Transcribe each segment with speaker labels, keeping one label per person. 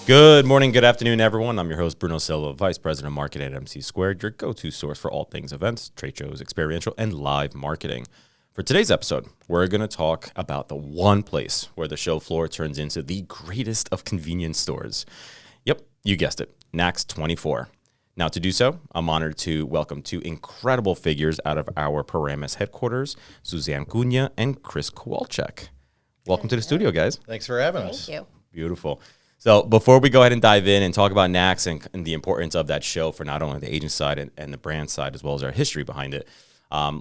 Speaker 1: Good morning, good afternoon, everyone. I'm your host, Bruno Silva, Vice President of Marketing at MC Squared, your go-to source for all things events, trade shows, experiential, and live marketing. For today's episode, we're going to talk about the one place where the show floor turns into the greatest of convenience stores. Yep, you guessed it, NACS 24. Now, to do so, I'm honored to welcome two incredible figures out of our Paramus headquarters, Suzanne Cunha and Chris Kowalczyk. Welcome to the studio, guys.
Speaker 2: Thanks for having us.
Speaker 3: Thank you.
Speaker 1: Beautiful. So before we go ahead and dive in and talk about NACS and the importance of that show for not only the agent side and the brand side, as well as our history behind it,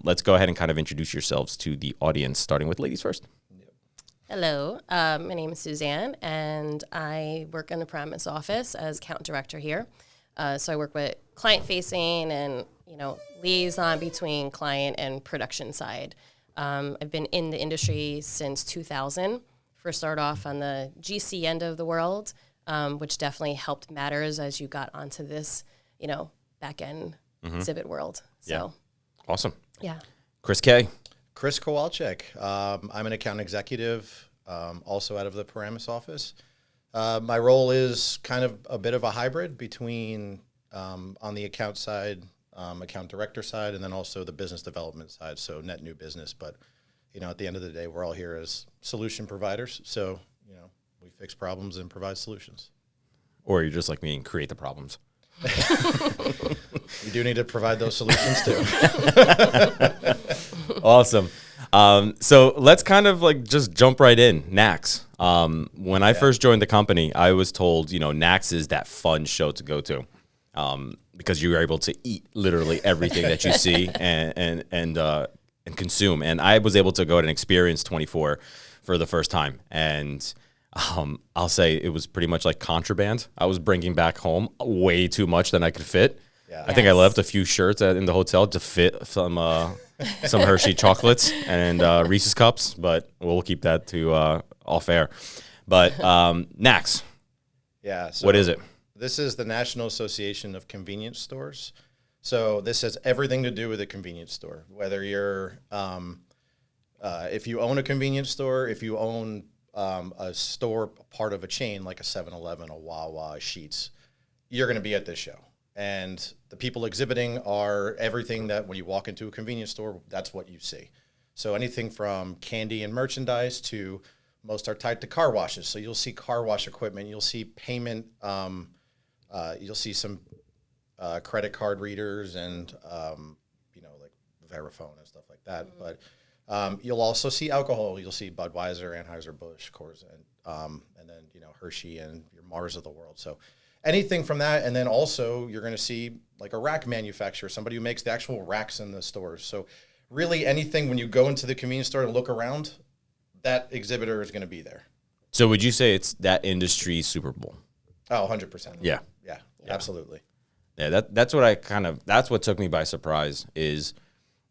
Speaker 1: let's go ahead and kind of introduce yourselves to the audience, starting with ladies first.
Speaker 3: Hello, my name is Suzanne, and I work in the Paramus office as account director here. So I work with client-facing and liaison between client and production side. I've been in the industry since 2000. First started off on the GC end of the world, which definitely helped matters as you got onto this, back-end exhibit world. So,
Speaker 1: Yeah. Awesome.
Speaker 3: yeah.
Speaker 1: Chris K.
Speaker 2: Chris Kowalczyk. I'm an account executive, also out of the Paramus office. My role is kind of a bit of a hybrid between on the account side, account director side, and then also the business development side, so net new business. But, at the end of the day, we're all here as solution providers. So, we fix problems and provide solutions.
Speaker 1: Or you're just like me and create the problems.
Speaker 2: We do need to provide those solutions too.
Speaker 1: Awesome. So let's kind of just jump right in. NACS. When I first joined the company, I was told, NACS is that fun show to go to because you are able to eat literally everything that you see and consume. And I was able to go and experience 24 for the first time. And I'll say it was pretty much like contraband. I was bringing back home way too much than I could fit.
Speaker 2: Yeah.
Speaker 1: I think I left a few shirts in the hotel to fit some Hershey chocolates and Reese's cups, but we'll keep that to off air. But NACS,
Speaker 2: Yeah. So
Speaker 1: what is it?
Speaker 2: This is the National Association of Convenience Stores. So this has everything to do with a convenience store, whether you're, if you own a convenience store, if you own a store part of a chain like a 7-Eleven, a Wawa, a Sheetz, you're going to be at this show. And the people exhibiting are everything that when you walk into a convenience store, that's what you see. So anything from candy and merchandise to most are tied to car washes. So you'll see car wash equipment, you'll see payment, you'll see some credit card readers and, like Verifone and stuff like that. But you'll also see alcohol. You'll see Budweiser, Anheuser-Busch, Coors, and then, Hershey and your Mars of the world. So anything from that. And then also you're going to see like a rack manufacturer, somebody who makes the actual racks in the stores. So really anything when you go into the convenience store and look around, that exhibitor is going to be there.
Speaker 1: So would you say it's that industry Super Bowl?
Speaker 2: Oh, 100%.
Speaker 1: Yeah.
Speaker 2: Yeah, absolutely.
Speaker 1: Yeah, that's what took me by surprise is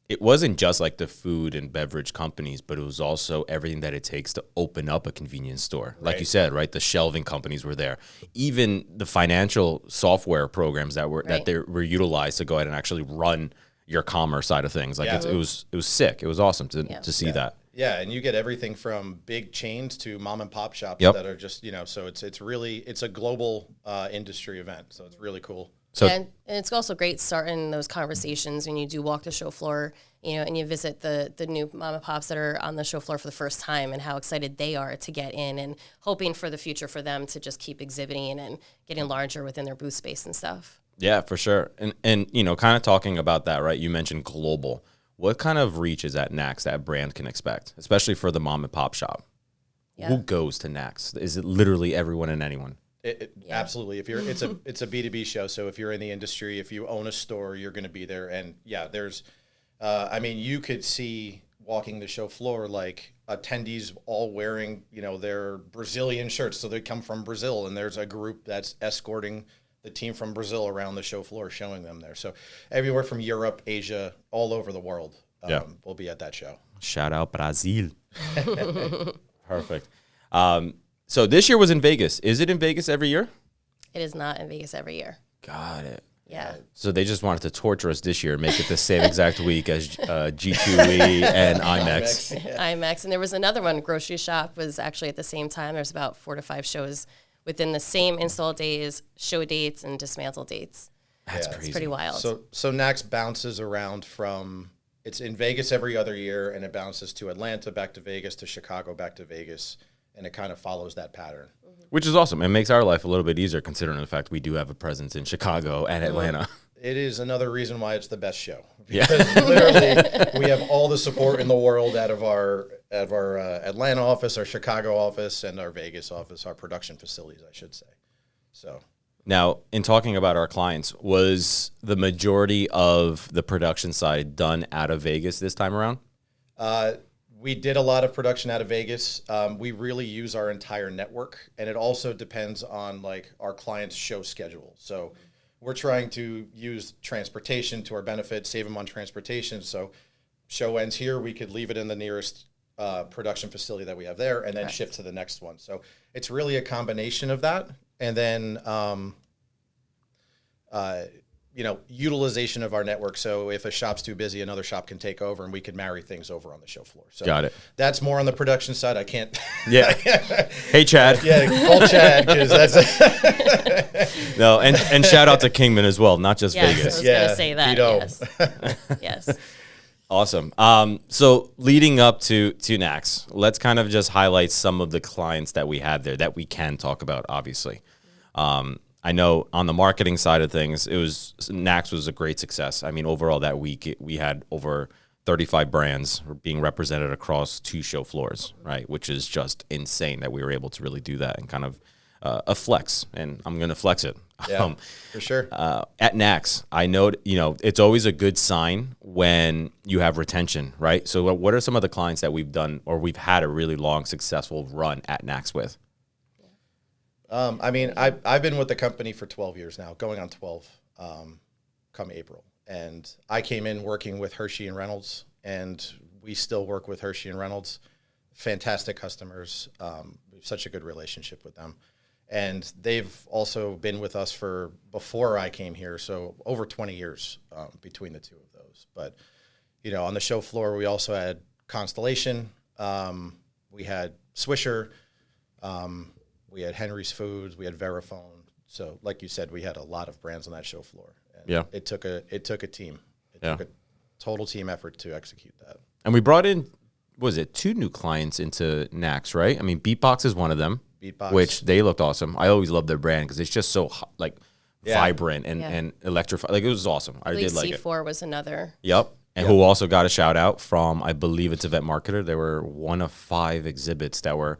Speaker 1: it wasn't just like the food and beverage companies, but it was also everything that it takes to open up a convenience store. Like you said, right? The shelving companies were there. Even the financial software programs that were utilized to go ahead and actually run your commerce side of things. Like it was sick. It was awesome to see that.
Speaker 2: Yeah, and you get everything from big chains to mom and pop shops that are just, so it's a global industry event. So it's really cool.
Speaker 1: So,
Speaker 3: And it's also great starting those conversations when you do walk the show floor, and you visit the new mom and pops that are on the show floor for the first time and how excited they are to get in and hoping for the future for them to just keep exhibiting and getting larger within their booth space and stuff.
Speaker 1: Yeah, for sure. And kind of talking about that, right? You mentioned global. What kind of reach is at NACS that brand can expect, especially for the mom and pop shop?
Speaker 3: Yeah.
Speaker 1: Who goes to NACS? Is it literally everyone and anyone?
Speaker 2: Absolutely. It's a B2B show. So if you're in the industry, if you own a store, you're going to be there. And there's, you could see walking the show floor, like attendees all wearing, their Brazilian shirts. So they come from Brazil and there's a group that's escorting the team from Brazil around the show floor, showing them there. So everywhere from Europe, Asia, all over the world, will be at that show.
Speaker 1: Shout out Brazil. Perfect. So this year was in Vegas. Is it in Vegas every year?
Speaker 3: It is not in Vegas every year.
Speaker 1: Got it.
Speaker 3: Yeah.
Speaker 1: So they just wanted to torture us this year, make it the same exact week as G2E and IMAX.
Speaker 3: IMAX. And there was another one, Grocery Shop was actually at the same time. There's about 4 to 5 shows within the same install days, show dates, and dismantle dates.
Speaker 1: That's crazy.
Speaker 3: It's pretty wild.
Speaker 2: So NACS bounces around from, it's in Vegas every other year, and it bounces to Atlanta, back to Vegas, to Chicago, back to Vegas, and it kind of follows that pattern.
Speaker 1: Which is awesome. It makes our life a little bit easier considering the fact we do have a presence in Chicago and Atlanta.
Speaker 2: It is another reason why it's the best show. Because literally, we have all the support in the world out of our Atlanta office, our Chicago office, and our Vegas office, our production facilities, I should say. So
Speaker 1: Now, in talking about our clients, was the majority of the production side done out of Vegas this time around?
Speaker 2: we did a lot of production out of Vegas. We really use our entire network, and it also depends on like our client's show schedule. So we're trying to use transportation to our benefit, save them on transportation. So show ends here, we could leave it in the nearest production facility that we have there, and then ship to the next one. So it's really a combination of that, and then utilization of our network. So if a shop's too busy, another shop can take over, and we can marry things over on the show floor. So
Speaker 1: got it.
Speaker 2: That's more on the production side. I can't.
Speaker 1: Yeah. Hey, Chad.
Speaker 2: Yeah, call Chad because that's.
Speaker 1: No, and shout out to Kingman as well, not just
Speaker 3: Yes,
Speaker 1: Vegas.
Speaker 3: I was going to say that. Yes. Yes.
Speaker 1: Awesome. So leading up to NACS, let's kind of just highlight some of the clients that we had there that we can talk about, obviously. I know on the marketing side of things, NACS was a great success. I mean, overall that week, we had over 35 brands being represented across 2 show floors, right? Which is just insane that we were able to really do that and kind of a flex, and I'm going to flex it.
Speaker 2: Yeah, for sure.
Speaker 1: At NACS, I know, it's always a good sign when you have retention, right? So what are some of the clients that we've done or we've had a really long, successful run at NACS with?
Speaker 2: I mean, I've been with the company for 12 years now, going on 12 come April. And I came in working with Hershey and Reynolds, and we still work with Hershey and Reynolds. Fantastic customers. We have such a good relationship with them. And they've also been with us for before I came here, so over 20 years between the two of those. But, on the show floor, we also had Constellation. We had Swisher. We had Henry's Foods. We had Verifone. So, like you said, we had a lot of brands on that show floor. And
Speaker 1: yeah,
Speaker 2: it took a team. It took a total team effort to execute that.
Speaker 1: And we brought in, what was it, 2 new clients into NACS, right? I mean, Beatbox is one of them.
Speaker 2: Beatbox.
Speaker 1: Which they looked awesome. I always love their brand because it's just so vibrant and electrified. Like, it was awesome. I did like it.
Speaker 3: C4 was another.
Speaker 1: Yep. And who also got a shout out from, I believe it's Event Marketer. They were one of 5 exhibits that were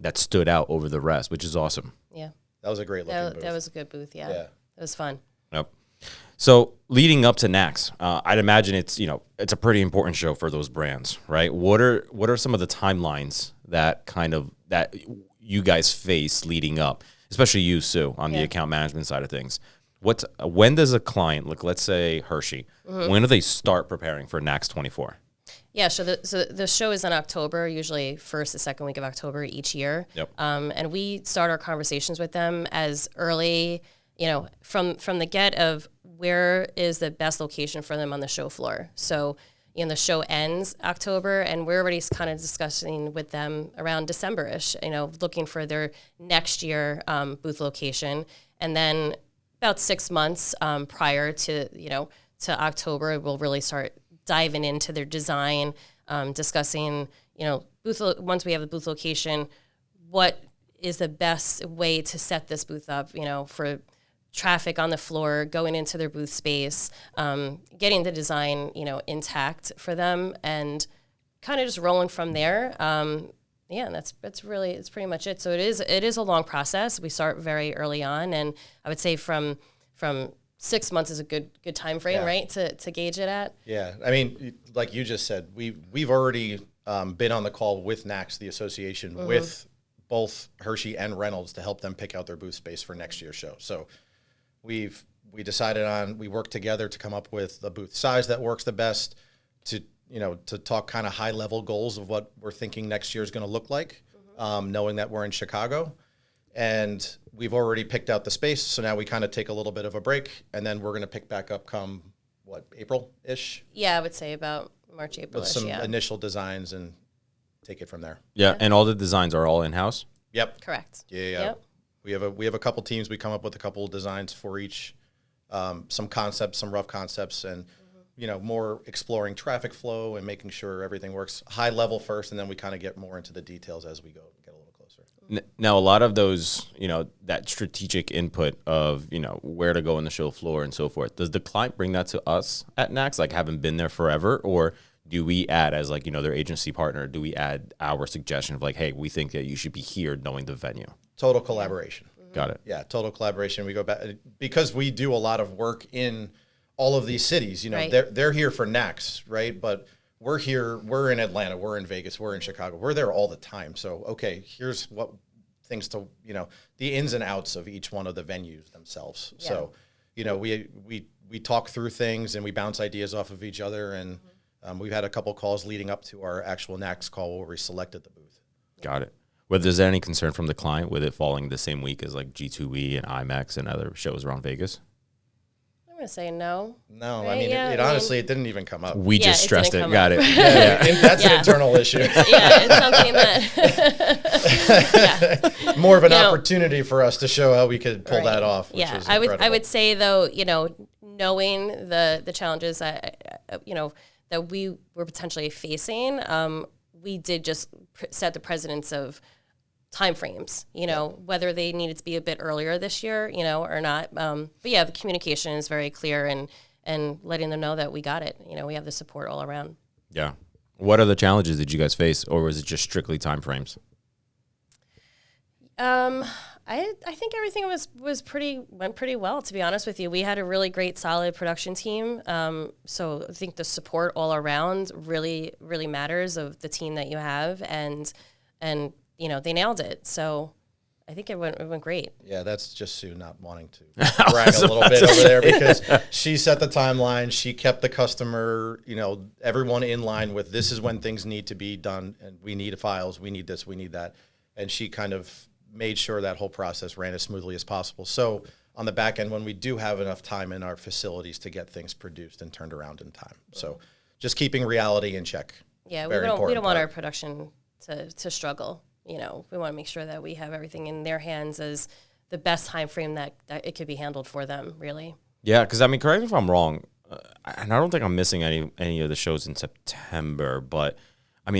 Speaker 1: that stood out over the rest, which is awesome.
Speaker 3: Yeah.
Speaker 2: That was a great looking booth.
Speaker 3: That was a good booth. Yeah. It was fun.
Speaker 1: Yep. So leading up to NACS, I'd imagine it's a pretty important show for those brands, right? What are some of the timelines that you guys face leading up, especially you, Sue, on the account management side of things? When does a client, like let's say Hershey, when do they start preparing for NACS 24?
Speaker 3: Yeah, so the show is in October, usually first, the second week of October each year.
Speaker 1: Yep.
Speaker 3: And we start our conversations with them as early, from the get of where is the best location for them on the show floor. So, the show ends October, and we're already kind of discussing with them around December-ish, looking for their next year booth location. And then about 6 months prior to October, we'll really start diving into their design, discussing, once we have the booth location, what is the best way to set this booth up, for traffic on the floor, going into their booth space, getting the design, intact for them, and kind of just rolling from there. And it's pretty much it. So it is a long process. We start very early on, and I would say from 6 months is a good time frame, right, to gauge it at. Yeah,
Speaker 2: I mean, like you just said, we've already been on the call with NACS, the association, with both Hershey and Reynolds to help them pick out their booth space for next year's show. So we decided we worked together to come up with the booth size that works the best, to talk kind of high level goals of what we're thinking next year is going to look like, knowing that we're in Chicago. And we've already picked out the space, so now we kind of take a little bit of a break, and then we're going to pick back up come, April-ish?
Speaker 3: Yeah, I would say about March, April-ish,
Speaker 2: with some initial designs and take it from there.
Speaker 1: Yeah, and all the designs are all in-house?
Speaker 2: Yep.
Speaker 3: Correct.
Speaker 2: Yeah.
Speaker 3: Yep.
Speaker 2: We have a couple teams. We come up with a couple of designs for each, some concepts, some rough concepts, and more exploring traffic flow and making sure everything works high level first, and then we kind of get more into the details as we go, get a little closer.
Speaker 1: Now, a lot of those, that strategic input of, where to go on the show floor and so forth, does the client bring that to us at NACS, like having been there forever, or do we add as like, their agency partner, do we add our suggestion of like, hey, we think that you should be here knowing the venue?
Speaker 2: Total collaboration.
Speaker 1: Got it.
Speaker 2: Yeah, total collaboration. We go back because we do a lot of work in all of these cities.
Speaker 3: Right.
Speaker 2: They're here for NACS, right? But we're here, we're in Atlanta, we're in Vegas, we're in Chicago. We're there all the time. So, okay, here's what things to, the ins and outs of each one of the venues themselves. Yeah. So, we talk through things and we bounce ideas off of each other. And we've had a couple calls leading up to our actual NACS call where we selected the booth.
Speaker 1: Got it. Whether there's any concern from the client with it falling the same week as like G2E and IMAX and other shows around Vegas?
Speaker 3: I'm going to say no.
Speaker 2: No, right? I mean, it honestly, it didn't even come up.
Speaker 1: We just stressed it. Got it.
Speaker 2: That's an internal issue.
Speaker 3: It's something that
Speaker 2: more of an opportunity for us to show how we could pull that off. Which was
Speaker 3: I would say though, knowing the challenges that that we were potentially facing, we did just set the precedence of timeframes, whether they needed to be a bit earlier this year, or not. But yeah, the communication is very clear and letting them know that we got it. We have the support all around.
Speaker 1: Yeah. What other challenges did you guys face, or was it just strictly timeframes?
Speaker 3: I think everything went pretty well, to be honest with you. We had a really great, solid production team. So I think the support all around really, really matters of the team that you have, and they nailed it. So I think it went great.
Speaker 2: Yeah, that's just Sue not wanting to brag a little bit over there because she set the timeline. She kept the customer, everyone in line with this is when things need to be done, and we need files, we need this, we need that, and she kind of made sure that whole process ran as smoothly as possible. So on the back end, when we do have enough time in our facilities to get things produced and turned around in time. So just keeping reality in check.
Speaker 3: Yeah, we don't want our production to struggle. We want to make sure that we have everything in their hands as the best time frame that it could be handled for them, really.
Speaker 1: Yeah, because, correct me if I'm wrong, and I don't think I'm missing any of the shows in September, but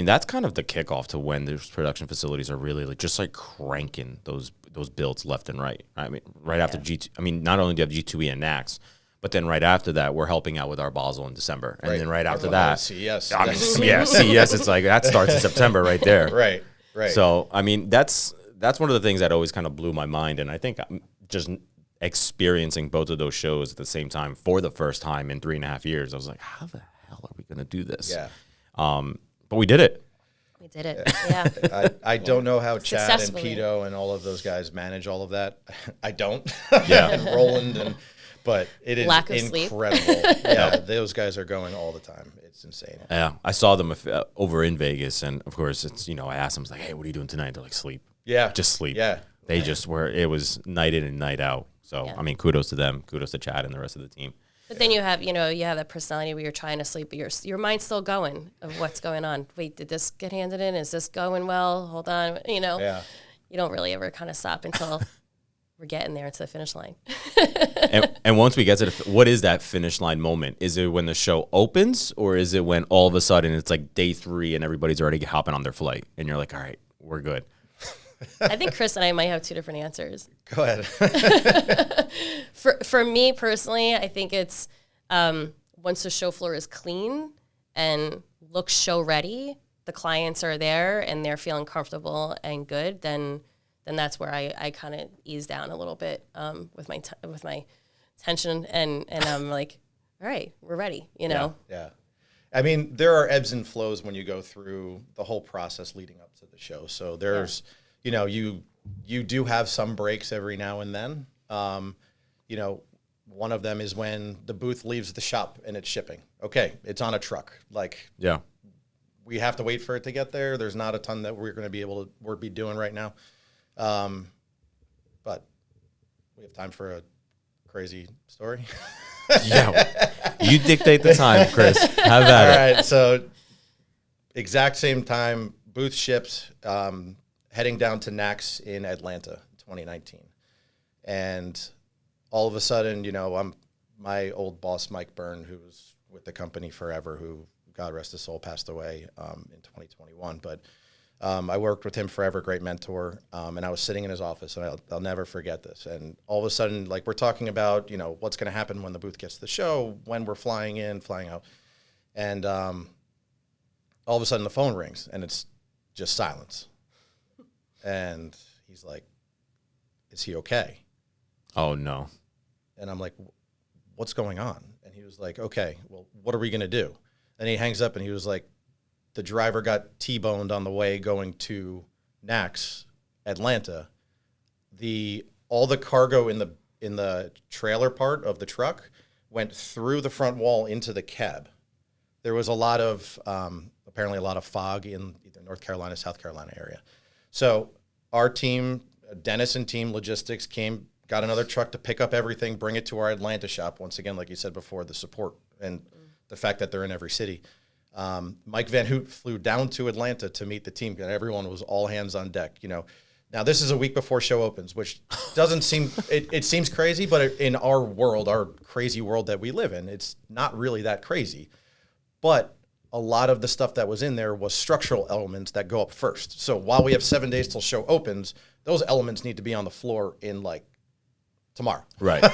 Speaker 1: that's kind of the kickoff to when those production facilities are really just cranking those builds left and right. Right after G2, not only do you have G2E and NACS, but then right after that, we're helping out with our Basel in December. And then right after that,
Speaker 2: CES.
Speaker 1: CES, it's like that starts in September right there.
Speaker 2: Right.
Speaker 1: So, that's one of the things that always kind of blew my mind. And I think just experiencing both of those shows at the same time for the first time in 3.5 years, I was like, how the hell are we going to do this?
Speaker 2: Yeah.
Speaker 1: But we did it.
Speaker 3: We did it. Yeah.
Speaker 2: I don't know how Chad and Pito and all of those guys manage all of that. I don't. Yeah. And Roland but it is
Speaker 3: lack of
Speaker 2: incredible.
Speaker 3: Sleep.
Speaker 2: Yeah, those guys are going all the time. It's insane.
Speaker 1: Yeah, I saw them over in Vegas, and of course, it's I asked them, like, "Hey, what are you doing tonight?" They're like, "Sleep."
Speaker 2: Yeah,
Speaker 1: just sleep.
Speaker 2: Yeah,
Speaker 1: they just were. It was night in and night out. So kudos to them. Kudos to Chad and the rest of the team.
Speaker 3: But then you have that personality where you're trying to sleep, but your mind's still going of what's going on. Wait, did this get handed in? Is this going well? Hold on.
Speaker 2: Yeah.
Speaker 3: You don't really ever kind of stop until we're getting there to the finish line.
Speaker 1: and once we get to what is that finish line moment? Is it when the show opens, or is it when all of a sudden it's like day 3 and everybody's already hopping on their flight and you're like, all right, we're good?
Speaker 3: I think Chris and I might have 2 different answers.
Speaker 2: Go ahead.
Speaker 3: For me personally, I think it's once the show floor is clean and looks show ready, the clients are there and they're feeling comfortable and good, then that's where I kind of ease down a little bit with my tension and I'm like, all right, we're ready,
Speaker 2: Yeah. There are ebbs and flows when you go through the whole process leading up to the show. So there's, you do have some breaks every now and then. One of them is when the booth leaves the shop and it's shipping. Okay, it's on a truck. We have to wait for it to get there. There's not a ton that we're going to be able to be doing right now. But we have time for a crazy story.
Speaker 1: Yeah, you dictate the time, Chris. Have at it.
Speaker 2: All right, so exact same time, booth ships, heading down to NACS in Atlanta, 2019. And all of a sudden, my old boss, Mike Byrne, who was with the company forever, who, God rest his soul, passed away in 2021. But I worked with him forever, great mentor. And I was sitting in his office, and I'll never forget this. And all of a sudden, like, we're talking about, what's going to happen when the booth gets to the show, when we're flying in, flying out. And all of a sudden, the phone rings, and it's just silence. And he's like, is he okay?
Speaker 1: Oh, no.
Speaker 2: And I'm like, what's going on? And he was like, okay, well, what are we going to do? And he hangs up, and he was like, the driver got T-boned on the way going to NACS, Atlanta. All the cargo in the trailer part of the truck went through the front wall into the cab. There was apparently a lot of fog in either North Carolina, South Carolina area. So our team, Dennis and team logistics got another truck to pick up everything, bring it to our Atlanta shop. Once again, like you said before, the support and the fact that they're in every city. Mike Van Hoot flew down to Atlanta to meet the team, and everyone was all hands on deck. Now this is a week before show opens, which doesn't seem it seems crazy, but in our world, our crazy world that we live in, it's not really that crazy. But a lot of the stuff that was in there was structural elements that go up first. So while we have 7 days till show opens, those elements need to be on the floor in like tomorrow.
Speaker 1: Right.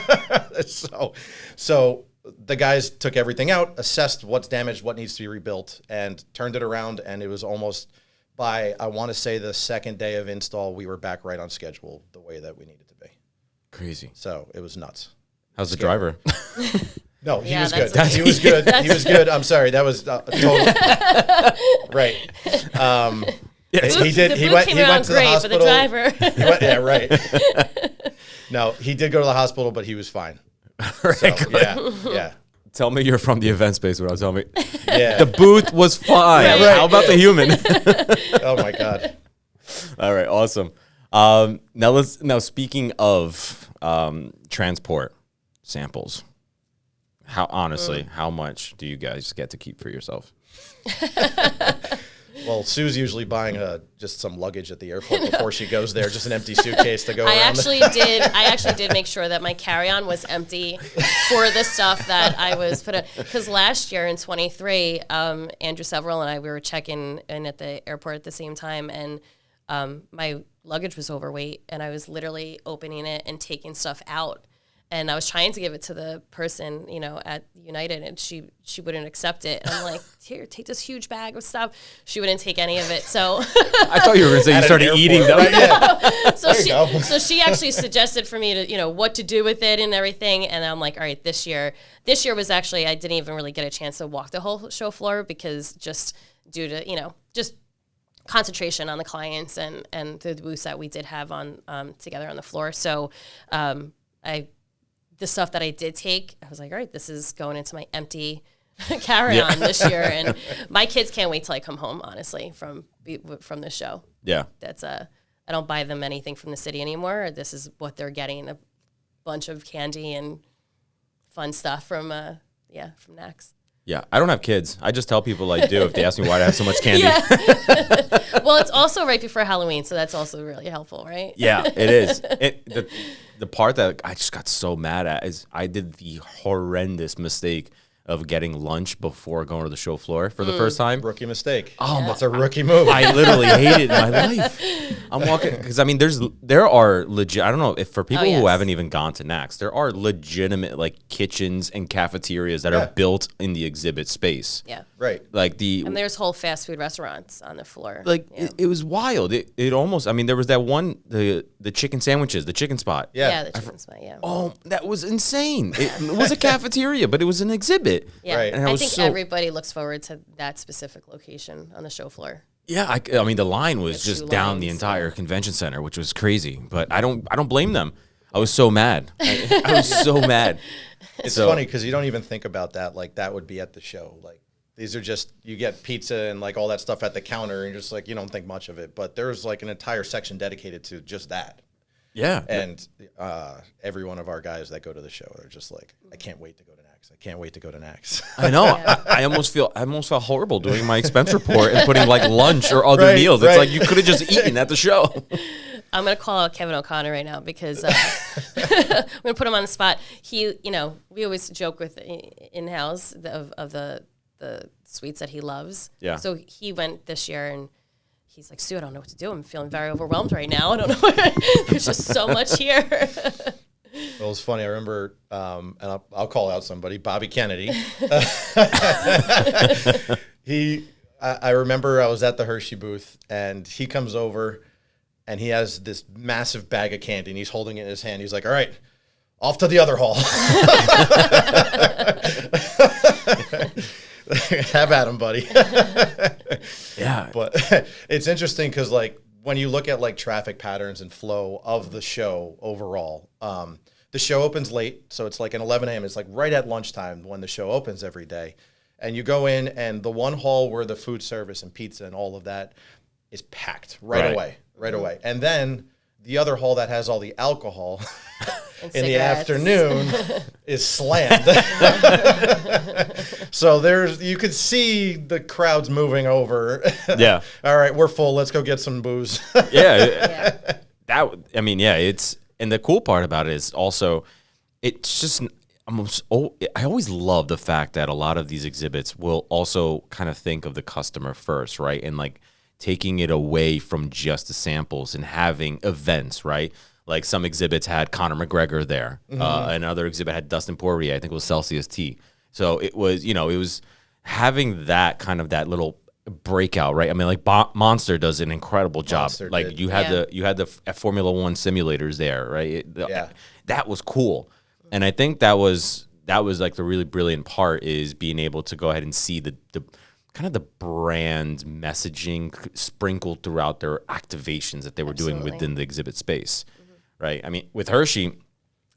Speaker 2: So the guys took everything out, assessed what's damaged, what needs to be rebuilt, and turned it around. And it was almost by, I want to say, the second day of install, we were back right on schedule the way that we needed to be.
Speaker 1: Crazy.
Speaker 2: So it was nuts.
Speaker 1: How's the driver?
Speaker 2: No, he
Speaker 3: Yeah,
Speaker 2: was good.
Speaker 3: that's-
Speaker 2: He was good. He was good. I'm sorry. That was totally right. He did.
Speaker 3: The
Speaker 2: He
Speaker 3: booth
Speaker 2: went.
Speaker 3: came
Speaker 2: He
Speaker 3: around
Speaker 2: went to the
Speaker 3: great,
Speaker 2: hospital.
Speaker 3: but the driver.
Speaker 2: Yeah, right. No, he did go to the hospital, but he was fine. So, yeah.
Speaker 1: Tell me you're from the event space without telling me.
Speaker 2: Yeah.
Speaker 1: The booth was fine.
Speaker 3: Right.
Speaker 1: How about the human?
Speaker 2: Oh my God.
Speaker 1: All right, awesome. Now speaking of transport samples, how much do you guys get to keep for yourself?
Speaker 2: Well, Sue's usually buying just some luggage at the airport before she goes there, just an empty suitcase to go
Speaker 3: I
Speaker 2: around.
Speaker 3: actually did make sure that my carry-on was empty for the stuff that I was put in. Because last year in 23, Andrew Several and I, we were checking in at the airport at the same time, and my luggage was overweight, and I was literally opening it and taking stuff out. And I was trying to give it to the person, at United, and she wouldn't accept it. And I'm like, here, take this huge bag of stuff. She wouldn't take any of it. So
Speaker 1: I thought you were going to say you started eating them.
Speaker 2: Right? Yeah.
Speaker 3: so she actually suggested for me to, what to do with it and everything. And I'm like, all right, this year was actually, I didn't even really get a chance to walk the whole show floor because just due to, just concentration on the clients and the booths that we did have on together on the floor. So the stuff that I did take, I was like, all right, this is going into my empty carry-on this year. And my kids can't wait till I come home, honestly, from the show.
Speaker 1: Yeah.
Speaker 3: That's I don't buy them anything from the city anymore. This is what they're getting, a bunch of candy and fun stuff from NACS.
Speaker 1: Yeah, I don't have kids. I just tell people I do if they ask me why I have so much candy.
Speaker 3: Yeah. Well, it's also right before Halloween, so that's also really helpful, right?
Speaker 1: Yeah, it is. The part that I just got so mad at is I did the horrendous mistake of getting lunch before going to the show floor for the first time.
Speaker 2: Rookie mistake.
Speaker 1: Oh,
Speaker 2: That's a rookie move.
Speaker 1: I literally hate it in my life. I'm walking because there are legit. I don't know if for people who
Speaker 3: yes.
Speaker 1: haven't even gone to NACS, there are legitimate like kitchens and cafeterias that are built in the exhibit space.
Speaker 3: Yeah.
Speaker 2: Right.
Speaker 1: Like
Speaker 3: And there's whole fast food restaurants on the floor.
Speaker 1: like it was wild. It almost. I mean, there was that one the chicken sandwiches, the chicken spot.
Speaker 3: Yeah, the chicken spot, yeah.
Speaker 1: Oh, that was insane. It was a cafeteria, but it was an exhibit.
Speaker 3: Yeah,
Speaker 2: Right.
Speaker 1: And
Speaker 3: I
Speaker 1: was
Speaker 3: think
Speaker 1: so-
Speaker 3: everybody looks forward to that specific location on the show floor.
Speaker 1: Yeah, I mean the line was
Speaker 3: The
Speaker 1: just
Speaker 3: two
Speaker 1: down the
Speaker 3: lines,
Speaker 1: entire convention center, which was crazy. But I don't blame them. I was so mad. I was so mad.
Speaker 2: It's funny because you don't even think about that. Like that would be at the show. Like these are just, you get pizza and like all that stuff at the counter and you're just like, you don't think much of it. But there's like an entire section dedicated to just that.
Speaker 1: Yeah.
Speaker 2: And every one of our guys that go to the show are just like, I can't wait to go to NACS. I can't wait to go to NACS.
Speaker 1: I know. I almost felt horrible doing my expense report and putting like lunch or other
Speaker 2: Right,
Speaker 1: meals.
Speaker 2: right.
Speaker 1: It's like you could have just eaten at the show.
Speaker 3: I'm going to call out Kevin O'Connor right now because I'm going to put him on the spot. He, we always joke with in-house of the suites that he loves.
Speaker 1: Yeah.
Speaker 3: So he went this year and he's like, Sue, I don't know what to do. I'm feeling very overwhelmed right now. I don't know. There's just so much here.
Speaker 2: Well, it's funny. I remember, and I'll call out somebody, Bobby Kennedy. I remember I was at the Hershey booth, and he comes over, and he has this massive bag of candy, and he's holding it in his hand. He's like, all right, off to the other hall. Have at him, buddy.
Speaker 1: Yeah.
Speaker 2: But it's interesting because, like, when you look at, like, traffic patterns and flow of the show overall, the show opens late, so it's like an 11 a.m. It's like right at lunchtime when the show opens every day. And you go in, and the one hall where the food service and pizza and all of that is packed right away. And then the other hall that has all the alcohol in the afternoon is slammed. So you could see the crowds moving over.
Speaker 1: Yeah.
Speaker 2: All right, we're full. Let's go get some booze.
Speaker 1: Yeah. It's, and the cool part about it is also, it's just I always love the fact that a lot of these exhibits will also kind of think of the customer first, right? And like taking it away from just the samples and having events, right? Like some exhibits had Conor McGregor there. Another exhibit had Dustin Poirier. I think it was Celsius Tea. So it was, it was having that kind of that little breakout, right? I mean, like Monster does an incredible job.
Speaker 2: Monster
Speaker 1: like
Speaker 2: did.
Speaker 1: you had the Formula One simulators there, right? That was cool. And I think that was like the really brilliant part is being able to go ahead and see the kind of the brand messaging sprinkled throughout their activations that they were doing within the exhibit space, right? I mean, with Hershey,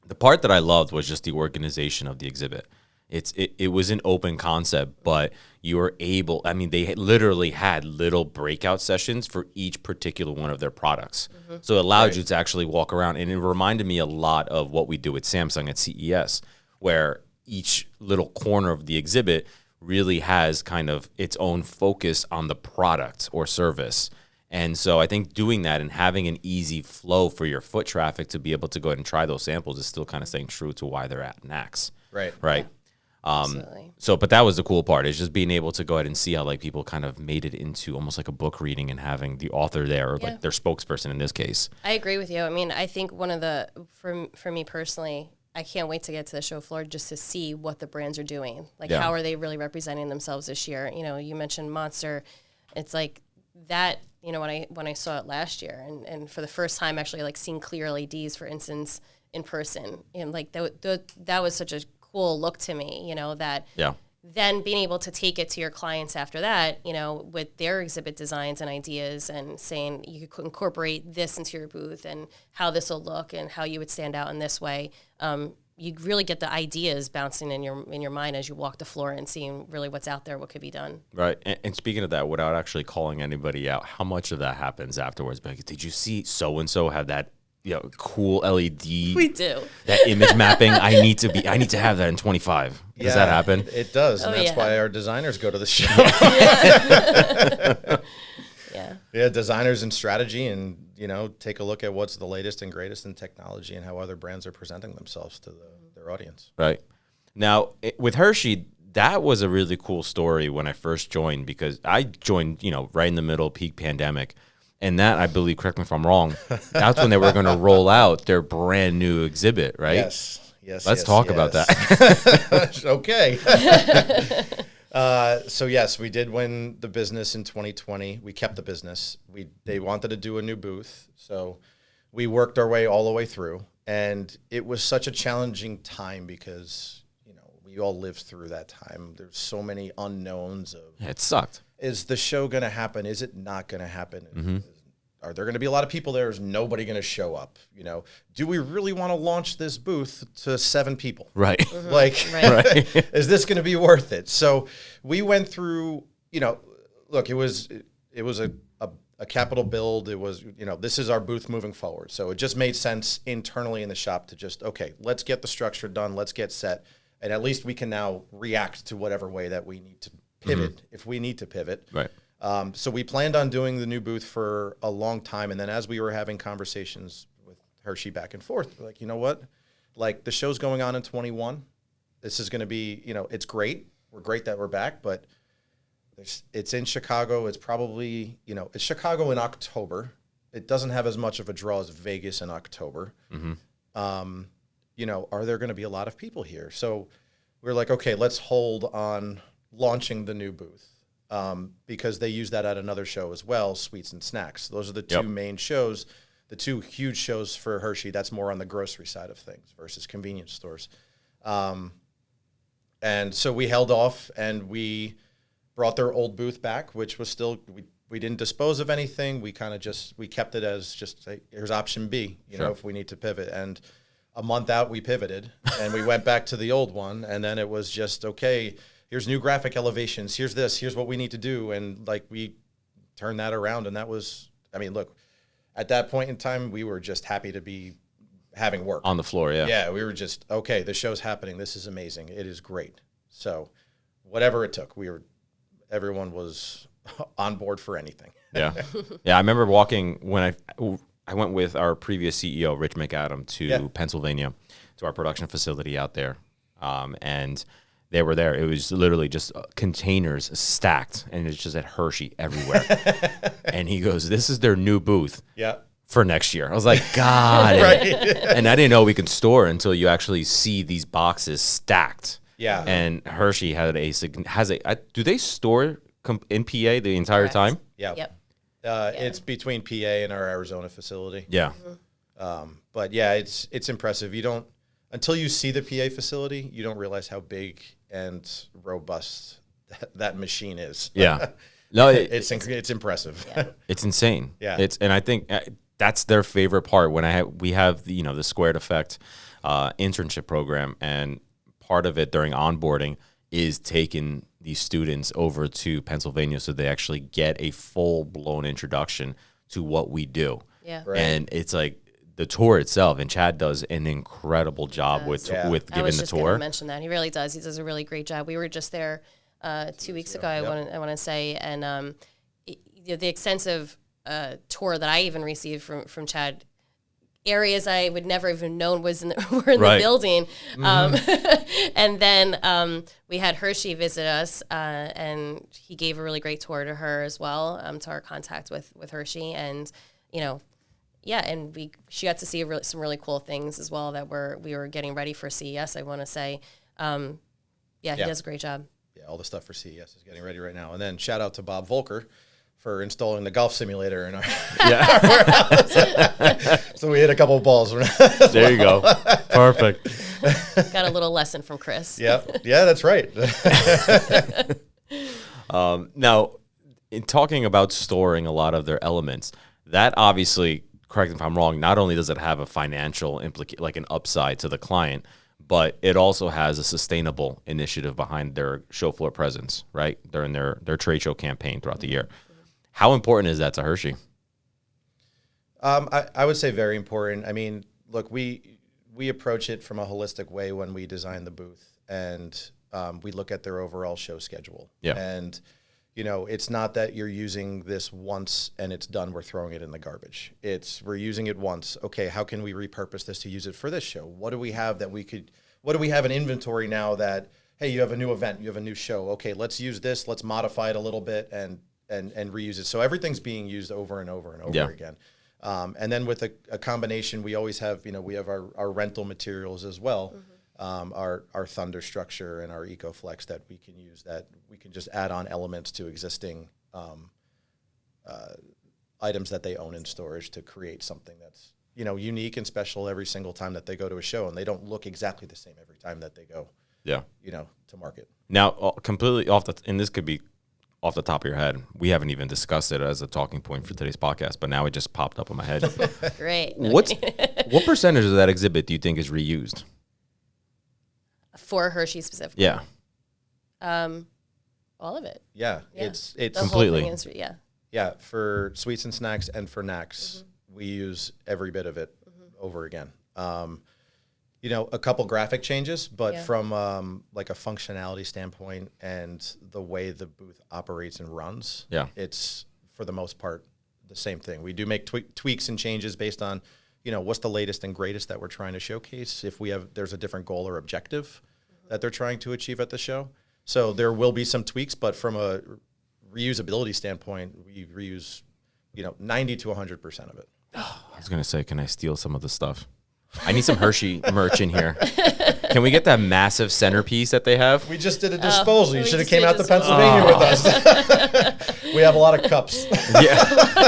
Speaker 1: the part that I loved was just the organization of the exhibit. It was an open concept, but you were able, I mean, they literally had little breakout sessions for each particular one of their products. So it allowed you to actually walk around. And it reminded me a lot of what we do with Samsung at CES, where each little corner of the exhibit really has kind of its own focus on the product or service. And so I think doing that and having an easy flow for your foot traffic to be able to go ahead and try those samples is still kind of staying true to why they're at NACS.
Speaker 2: Right.
Speaker 1: Yeah. But that was the cool part, is just being able to go ahead and see how like people kind of made it into almost like a book reading and having the author there, or like their spokesperson in this case.
Speaker 3: I agree with you. I mean, I think one of the, for me personally, I can't wait to get to the show floor just to see what the brands are doing. Like, how are they really representing themselves this year? You mentioned Monster. It's like that, when I saw it last year and for the first time actually like seeing clear LEDs, for instance, in person. And like that was such a cool look to me, that then being able to take it to your clients after that, with their exhibit designs and ideas and saying you could incorporate this into your booth and how this will look and how you would stand out in this way. You really get the ideas bouncing in your mind as you walk the floor and seeing really what's out there, what could be done.
Speaker 1: Right. And speaking of that, without actually calling anybody out, how much of that happens afterwards? Like, did you see so-and-so have that cool LED?
Speaker 3: We do.
Speaker 1: That image mapping. I need to have that in 25. Does that happen?
Speaker 2: It does. And that's why our designers go to the show. Yeah, designers and strategy, and take a look at what's the latest and greatest in technology and how other brands are presenting themselves to their audience.
Speaker 1: Right. Now, with Hershey, that was a really cool story when I first joined, because I joined, right in the middle of peak pandemic. And that, I believe, correct me if I'm wrong, that's when they were going to roll out their brand new exhibit, right?
Speaker 2: Yes.
Speaker 1: Let's talk about that.
Speaker 2: Okay. So yes, we did win the business in 2020. We kept the business. They wanted to do a new booth, so we worked our way all the way through. And it was such a challenging time because we all lived through that time. There's so many unknowns of
Speaker 1: It sucked.
Speaker 2: Is the show going to happen? Is it not going to happen? Are there going to be a lot of people there? Is nobody going to show up? Do we really want to launch this booth to 7 people?
Speaker 1: Right.
Speaker 2: Is this going to be worth it? So we went through, look, it was a capital build. It was, this is our booth moving forward. So it just made sense internally in the shop to just, okay, let's get the structure done. Let's get set. And at least we can now react to whatever way that we need to pivot, if we need to pivot.
Speaker 1: Right.
Speaker 2: So we planned on doing the new booth for a long time. And then as we were having conversations with Hershey back and forth, we're like, you know what? Like the show's going on in 21. This is going to be, it's great. We're great that we're back, but it's in Chicago. It's probably, it's Chicago in October. It doesn't have as much of a draw as Vegas in October.
Speaker 1: Mm-hmm.
Speaker 2: Are there going to be a lot of people here? So we're like, okay, let's hold on launching the new booth because they use that at another show as well, Sweets and Snacks. Those are the two main shows, the two huge shows for Hershey. That's more on the grocery side of things versus convenience stores. And so we held off and we brought their old booth back, which was still, we didn't dispose of anything. We kind of we kept it as just, here's option B, if we need to pivot. And a month out, we pivoted and we went back to the old one. And then it was just, okay, here's new graphic elevations. Here's this, here's what we need to do. And we turned that around. And that was, look, at that point in time, we were just happy to be having work
Speaker 1: on the floor. Yeah.
Speaker 2: Yeah. We were just, okay, the show's happening. This is amazing. It is great. So whatever it took, everyone was on board for anything.
Speaker 1: Yeah. Yeah. I remember walking when I went with our previous CEO, Rich McAdam, to Pennsylvania, to our production facility out there. And they were there. It was literally just containers stacked, and it's just at Hershey everywhere. And he goes, this is their new booth for next year. I was like, God.
Speaker 2: Right.
Speaker 1: And I didn't know we could store until you actually see these boxes stacked.
Speaker 2: Yeah.
Speaker 1: And Hershey do they store in PA the entire time?
Speaker 2: Yeah.
Speaker 3: Yep.
Speaker 2: It's between PA and our Arizona facility.
Speaker 1: Yeah.
Speaker 2: But yeah, it's impressive. Until you see the PA facility, you don't realize how big and robust that machine is.
Speaker 1: Yeah. No,
Speaker 2: it's impressive.
Speaker 3: Yeah.
Speaker 1: It's insane.
Speaker 2: Yeah.
Speaker 1: And I think that's their favorite part when we have the Squared Effect internship program, and part of it during onboarding is taking these students over to Pennsylvania so they actually get a full-blown introduction to what we do.
Speaker 3: Yeah.
Speaker 2: Right.
Speaker 1: And it's like the tour itself, and Chad does an incredible job with giving the
Speaker 3: I was just going to
Speaker 1: tour.
Speaker 3: mention that. He really does. He does a really great job. We were just there 2 weeks ago, I want to say, and the extensive tour that I even received from Chad, areas I would never even known were in the building. And then we had Hershey visit us, and he gave a really great tour to her as well, to our contact with Hershey. And, and she got to see some really cool things as well that we were getting ready for CES, I want to say. He does a great job.
Speaker 2: Yeah, all the stuff for CES is getting ready right now. And then shout out to Bob Volker for installing the golf simulator in our warehouse. So we hit a couple of balls.
Speaker 1: There you go. Perfect.
Speaker 3: Got a little lesson from Chris.
Speaker 2: Yeah, that's right.
Speaker 1: Now, in talking about storing a lot of their elements, that obviously, correct me if I'm wrong, not only does it have a financial like an upside to the client, but it also has a sustainable initiative behind their show floor presence, right? During their trade show campaign throughout the year. How important is that to Hershey?
Speaker 2: I would say very important. Look, we approach it from a holistic way when we design the booth, and we look at their overall show schedule.
Speaker 1: Yeah.
Speaker 2: And, it's not that you're using this once and it's done, we're throwing it in the garbage. We're using it once. Okay, how can we repurpose this to use it for this show? What do we have in inventory now that, hey, you have a new event, you have a new show. Okay, let's use this, let's modify it a little bit and reuse it. So everything's being used over and over and over again. And then with a combination, we always have, we have our rental materials as well, our Thunder structure and our EcoFlex that we can use, that we can just add on elements to existing items that they own in storage to create something that's, unique and special every single time that they go to a show. And they don't look exactly the same every time that they go, to market.
Speaker 1: Now, completely and this could be off the top of your head, we haven't even discussed it as a talking point for today's podcast, but now it just popped up in my head.
Speaker 3: Great.
Speaker 1: What percentage of that exhibit do you think is reused?
Speaker 3: For Hershey specifically?
Speaker 1: Yeah.
Speaker 3: All of it.
Speaker 2: Yeah.
Speaker 3: It's
Speaker 2: It's
Speaker 3: the
Speaker 1: completely.
Speaker 3: Whole thing is,
Speaker 2: Yeah, for Sweets and Snacks and for NACS, we use every bit of it over again. a couple graphic changes, but
Speaker 3: Yeah.
Speaker 2: from like a functionality standpoint and the way the booth operates and runs, it's for the most part the same thing. We do make tweaks and changes based on, what's the latest and greatest that we're trying to showcase. If there's a different goal or objective that they're trying to achieve at the show. So there will be some tweaks, but from a reusability standpoint, we reuse, 90 to 100% of it.
Speaker 1: I was going to say, can I steal some of the stuff? I need some Hershey merch in here. Can we get that massive centerpiece that they have?
Speaker 2: We just did a disposal. You
Speaker 3: we
Speaker 2: should have
Speaker 3: just
Speaker 2: came
Speaker 3: did a
Speaker 2: out to Pennsylvania with us. We have a lot of cups.
Speaker 1: Yeah.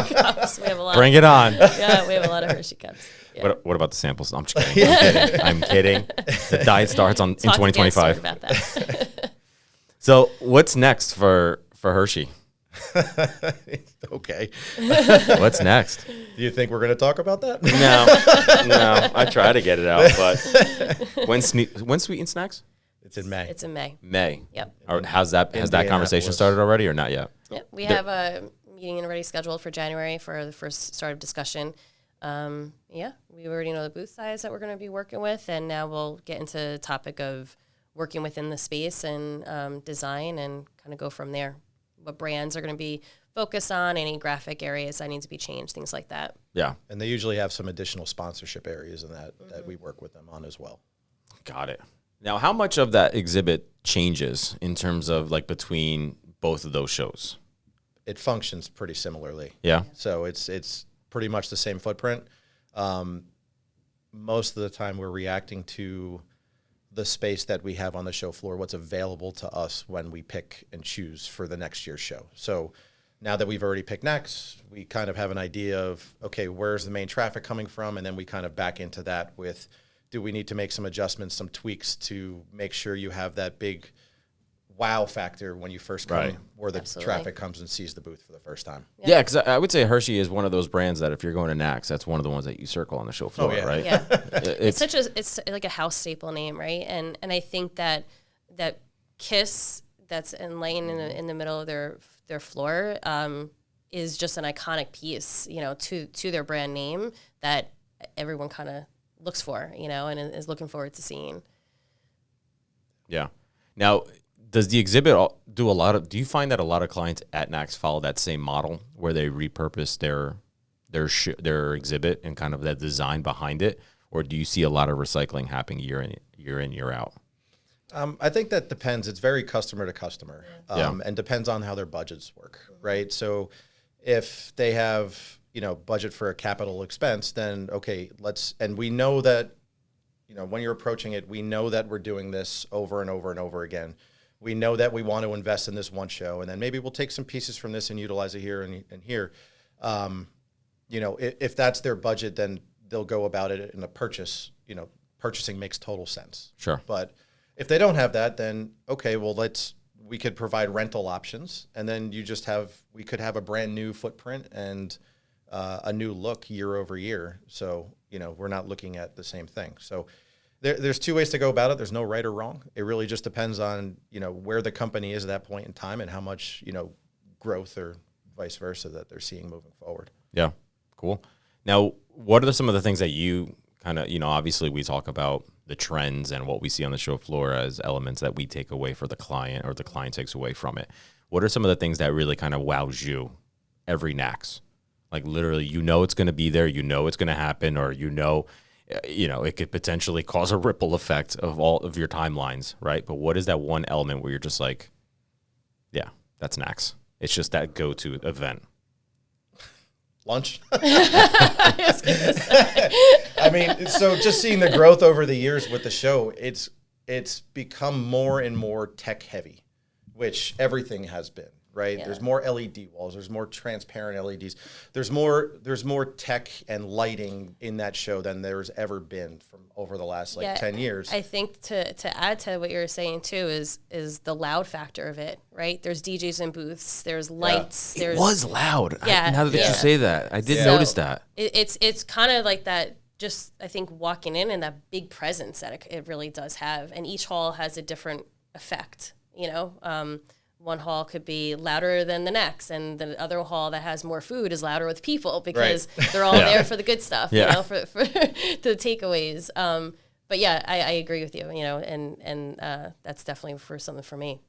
Speaker 3: Cups. We have a lot.
Speaker 1: Bring it on.
Speaker 3: Yeah, we have a lot of Hershey cups. Yeah.
Speaker 1: What about the samples? I'm just kidding. I'm kidding. The diet starts in
Speaker 3: Talk to Dan
Speaker 1: 2025.
Speaker 3: Stewart about that.
Speaker 1: So what's next for Hershey?
Speaker 2: Okay.
Speaker 1: What's next?
Speaker 2: Do you think we're going to talk about that?
Speaker 1: No. I try to get it out, but when's Sweet and Snacks?
Speaker 2: It's in May.
Speaker 3: It's in May.
Speaker 1: May.
Speaker 3: Yep.
Speaker 1: Has that conversation started already or not yet?
Speaker 3: Yep. We have a meeting already scheduled for January for the first start of discussion. We already know the booth size that we're going to be working with, and now we'll get into the topic of working within the space and design and kind of go from there. What brands are going to be focused on, any graphic areas that need to be changed, things like that.
Speaker 1: Yeah.
Speaker 2: And they usually have some additional sponsorship areas in that we work with them on as well.
Speaker 1: Got it. Now, how much of that exhibit changes in terms of like between both of those shows?
Speaker 2: It functions pretty similarly.
Speaker 1: Yeah.
Speaker 2: So it's pretty much the same footprint. Most of the time we're reacting to the space that we have on the show floor, what's available to us when we pick and choose for the next year's show. So now that we've already picked NACS, we kind of have an idea of, okay, where's the main traffic coming from? And then we kind of back into that with, do we need to make some adjustments, some tweaks to make sure you have that big wow factor when you first come,
Speaker 1: Right.
Speaker 2: where the
Speaker 3: Absolutely.
Speaker 2: traffic comes and sees the booth for the first time.
Speaker 1: Yeah, because I would say Hershey is one of those brands that if you're going to NACS, that's one of the ones that you circle on the show floor,
Speaker 2: yeah.
Speaker 1: right?
Speaker 3: Yeah.
Speaker 1: It's
Speaker 3: It's like a house staple name, right? And I think that kiss that's laying in the middle of their floor is just an iconic piece, to their brand name that everyone kind of looks for, and is looking forward to seeing.
Speaker 1: Yeah. Now, does the exhibit do you find that a lot of clients at NACS follow that same model where they repurpose their exhibit and kind of that design behind it? Or do you see a lot of recycling happening year in, year out?
Speaker 2: I think that depends. It's very customer to customer,
Speaker 1: Yeah.
Speaker 2: and depends on how their budgets work, right? So if they have, budget for a capital expense, then okay, and we know that, when you're approaching it, we know that we're doing this over and over and over again. We know that we want to invest in this one show, and then maybe we'll take some pieces from this and utilize it here and here. If that's their budget, then they'll go about it in a purchase. Purchasing makes total sense.
Speaker 1: Sure.
Speaker 2: But if they don't have that, then okay, well, we could provide rental options, and then we could have a brand new footprint and a new look year over year. So, we're not looking at the same thing. So there's two ways to go about it. There's no right or wrong. It really just depends on, where the company is at that point in time and how much, growth or vice versa that they're seeing moving forward.
Speaker 1: Yeah. Cool. Now, what are some of the things that you kind of, obviously we talk about the trends and what we see on the show floor as elements that we take away for the client or the client takes away from it. What are some of the things that really kind of wows you every NACS? Like literally, it's going to be there, it's going to happen, or it could potentially cause a ripple effect of all of your timelines, right? But what is that one element where you're just like, yeah, that's NACS. It's just that go-to event.
Speaker 2: Lunch. I mean, so just seeing the growth over the years with the show, it's become more and more tech heavy, which everything has been, right?
Speaker 3: Yeah.
Speaker 2: There's more LED walls, there's more transparent LEDs. There's more tech and lighting in that show than there's ever been from over the last 10 years.
Speaker 3: I think to add to what you were saying too is the loud factor of it, right? There's DJs in booths, there's lights,
Speaker 1: It was loud.
Speaker 3: Yeah.
Speaker 1: Now that you say that, I did
Speaker 3: So
Speaker 1: notice that.
Speaker 3: It's kind of like that. Just I think walking in and that big presence that it really does have, and each hall has a different effect. One hall could be louder than the next, and the other hall that has more food is louder with people because they're all there for the good stuff,
Speaker 1: Yeah.
Speaker 3: for the takeaways. but yeah, I agree with you, and that's definitely something for me.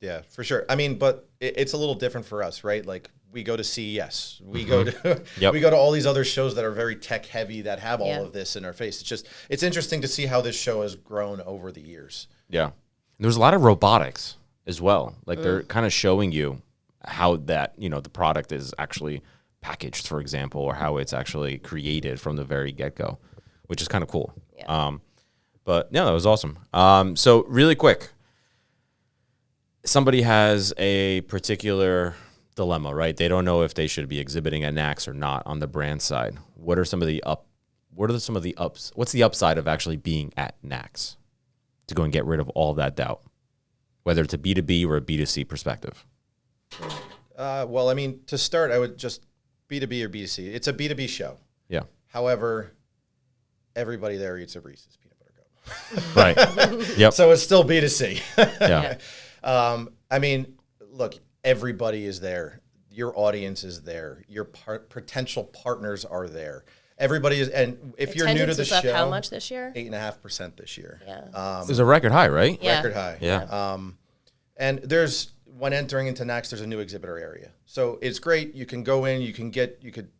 Speaker 2: Yeah, for sure. I mean, but it's a little different for us, right? Like we go to CES, we go to we go to all these other shows that are very tech heavy that have all of this in our face. It's interesting to see how this show has grown over the years.
Speaker 1: Yeah, there's a lot of robotics as well. Like they're kind of showing you how that the product is actually packaged, for example, or how it's actually created from the very get go, which is kind of cool.
Speaker 3: Yeah.
Speaker 1: But yeah, that was awesome. So really quick. Somebody has a particular dilemma, right? They don't know if they should be exhibiting at NACS or not on the brand side. What are some of the ups? What's the upside of actually being at NACS to go and get rid of all that doubt, whether it's a B2B or a B2C perspective?
Speaker 2: Well, I mean, to start, I would just B2B or B2C. It's a B2B show.
Speaker 1: Yeah.
Speaker 2: However, everybody there eats a Reese's peanut butter cup.
Speaker 1: Right. Yep.
Speaker 2: So it's still B2C.
Speaker 1: Yeah.
Speaker 2: I mean, look, everybody is there. Your audience is there. Your potential partners are there. Everybody is, and if you're new to the show,
Speaker 3: up how much this year?
Speaker 2: 8.5% this year.
Speaker 3: Yeah,
Speaker 1: it was a record high, right?
Speaker 3: Yeah.
Speaker 2: Record high.
Speaker 1: Yeah.
Speaker 2: And when entering into NACS, there's a new exhibitor area, so it's great. You can go in, you could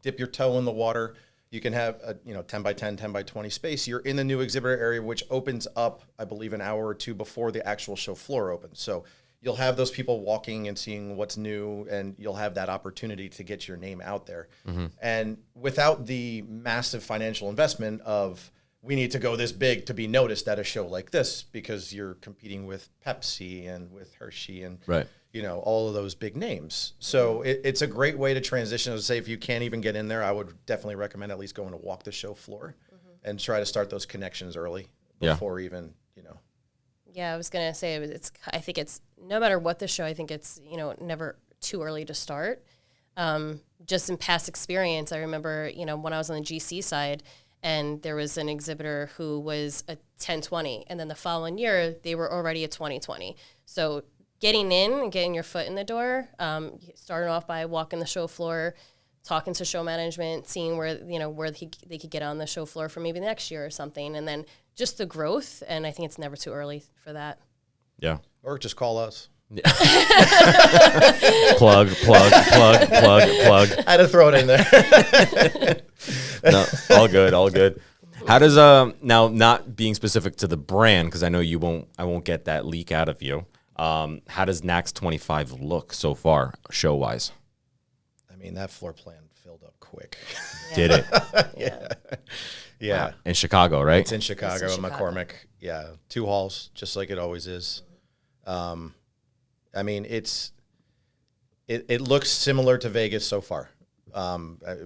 Speaker 2: dip your toe in the water. You can have a 10 by 10, 10 by 20 space. You're in the new exhibitor area, which opens up, I believe, an hour or two before the actual show floor opens. So you'll have those people walking and seeing what's new, and you'll have that opportunity to get your name out there. Mm-hmm. And without the massive financial investment of we need to go this big to be noticed at a show like this, because you're competing with Pepsi and with Hershey and
Speaker 1: right.
Speaker 2: All of those big names. So it's a great way to transition. I would say if you can't even get in there, I would definitely recommend at least going to walk the show floor and try to start those connections early before even.
Speaker 3: Yeah, I was going to say I think it's no matter what the show, I think it's, never too early to start. Just in past experience, I remember, when I was on the GC side and there was an exhibitor who was a 1020, and then the following year they were already a 2020. So getting in and getting your foot in the door, starting off by walking the show floor, talking to show management, seeing where they could get on the show floor for maybe the next year or something, and then just the growth. And I think it's never too early for that.
Speaker 1: Yeah.
Speaker 2: Or just call us.
Speaker 1: Yeah. plug.
Speaker 2: I had to throw it in there.
Speaker 1: No, all good. How does now, not being specific to the brand, because I know I won't get that leak out of you. How does NACS 25 look so far, show wise?
Speaker 2: I mean, that floor plan filled up quick.
Speaker 3: Yeah.
Speaker 1: Did it?
Speaker 2: Yeah.
Speaker 1: Wow. In Chicago, right?
Speaker 2: It's in Chicago,
Speaker 3: It's
Speaker 2: in
Speaker 3: in Chicago.
Speaker 2: McCormick. Yeah, 2 halls, just like it always is. I mean, it looks similar to Vegas so far.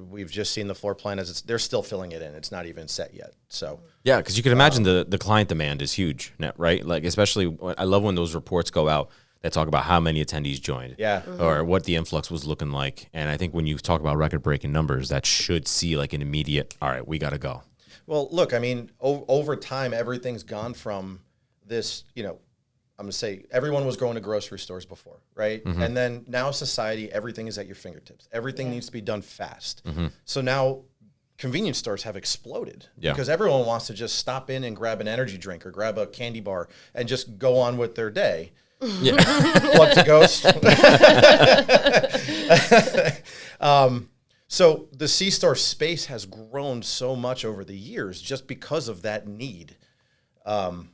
Speaker 2: We've just seen the floor plan they're still filling it in. It's not even set yet. So
Speaker 1: Yeah, because you can imagine the client demand is huge, right? Like, especially, I love when those reports go out that talk about how many attendees joined,
Speaker 2: yeah,
Speaker 1: or what the influx was looking like. And I think when you talk about record-breaking numbers, that should see like an immediate, all right, we got to go.
Speaker 2: Well, look, I mean, over time, everything's gone from this, I'm going to say everyone was going to grocery stores before, right? Mm-hmm. And then now society, everything is at your fingertips. Everything needs to be done fast. Mm-hmm. So now convenience stores have exploded because everyone wants to just stop in and grab an energy drink or grab a candy bar and just go on with their day. Yeah. Plug to Ghost. So the C-store space has grown so much over the years just because of that need. And,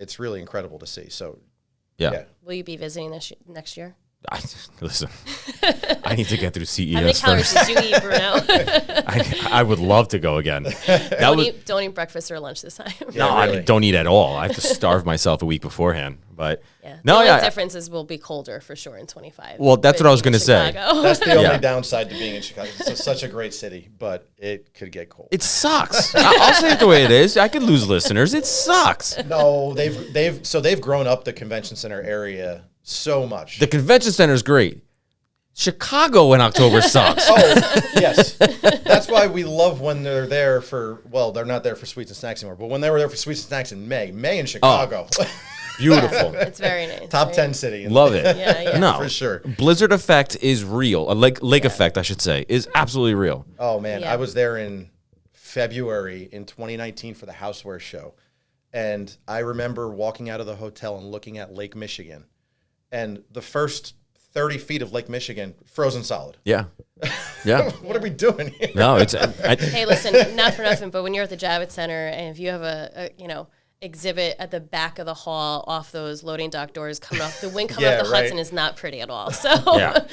Speaker 2: it's really incredible to see. So,
Speaker 1: yeah.
Speaker 3: Will you be visiting next year?
Speaker 1: Listen, I need to get through CES
Speaker 3: How many calories
Speaker 1: first.
Speaker 3: did you eat, Bruno?
Speaker 1: I would love to go again.
Speaker 3: Don't eat breakfast or lunch this time.
Speaker 1: No,
Speaker 2: really.
Speaker 1: I don't eat at all. I have to starve myself a week beforehand. But
Speaker 3: Yeah.
Speaker 1: no,
Speaker 3: the only
Speaker 1: yeah.
Speaker 3: difference is we'll be colder for sure in 25.
Speaker 1: Well, that's what I was going to say.
Speaker 2: That's the only
Speaker 1: Yeah.
Speaker 2: downside to being in Chicago. It's such a great city, but it could get cold.
Speaker 1: It sucks. I'll say it the way it is. I could lose listeners. It sucks.
Speaker 2: No, they've grown up the convention center area so much.
Speaker 1: The convention center is great. Chicago in October sucks.
Speaker 2: Oh, yes. That's why we love when they're there they're not there for sweets and snacks anymore, but when they were there for sweets and snacks in May in Chicago.
Speaker 1: Beautiful.
Speaker 3: It's very nice.
Speaker 2: Top
Speaker 3: right?
Speaker 2: 10 city.
Speaker 1: Love it.
Speaker 3: Yeah.
Speaker 1: No,
Speaker 2: For sure.
Speaker 1: Blizzard effect is real. A lake effect, I should say, is absolutely real.
Speaker 2: Oh, man.
Speaker 3: Yeah.
Speaker 2: I was there in February in 2019 for the Houseware Show. And I remember walking out of the hotel and looking at Lake Michigan. And the first 30 feet of Lake Michigan, frozen solid.
Speaker 1: Yeah. Yeah.
Speaker 2: What are we doing here?
Speaker 1: No, it's...
Speaker 3: Hey, listen, not for nothing, but when you're at the Javits Center and if you have a exhibit at the back of the hall off those loading dock doors coming off, the wind coming off the Hudson is not pretty at all. So
Speaker 1: yeah.